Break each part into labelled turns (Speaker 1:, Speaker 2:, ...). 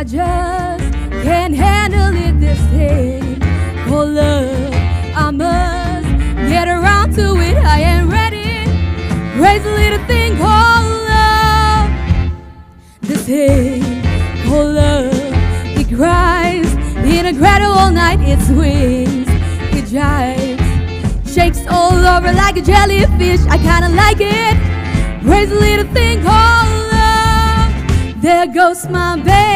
Speaker 1: I just can't handle it, this thing called love. I must get around to it, I am ready. Crazy little thing called love. This thing called love. It cries in a cradle all night, it swings, it jives, shakes all over like a jellyfish. I kinda like it. Crazy little thing called love. There goes my baby.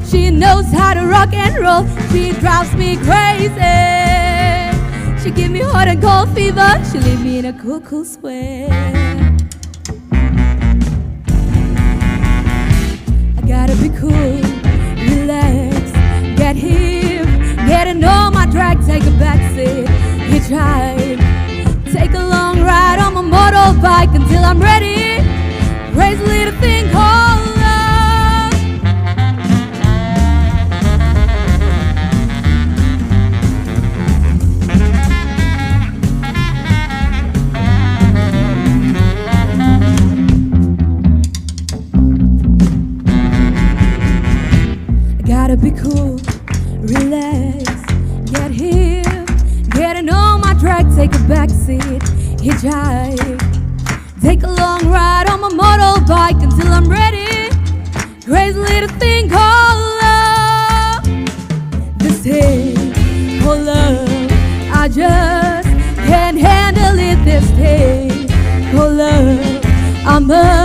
Speaker 1: She knows how to rock and roll. She drives me crazy. She give me hot and cold fever. She leave me in a cool, cool sweat. I gotta be cool, relax, get hip, get to know my drag, take a backseat, hitchhike, take a long ride on my motorbike until I'm ready. Crazy little thing called love. I gotta be cool, relax, get hip, get to know my drag, take a backseat, hitchhike, take a long ride on my motorbike until I'm ready. Crazy little thing called love. This thing called love. I just can't handle it, this thing called love. I must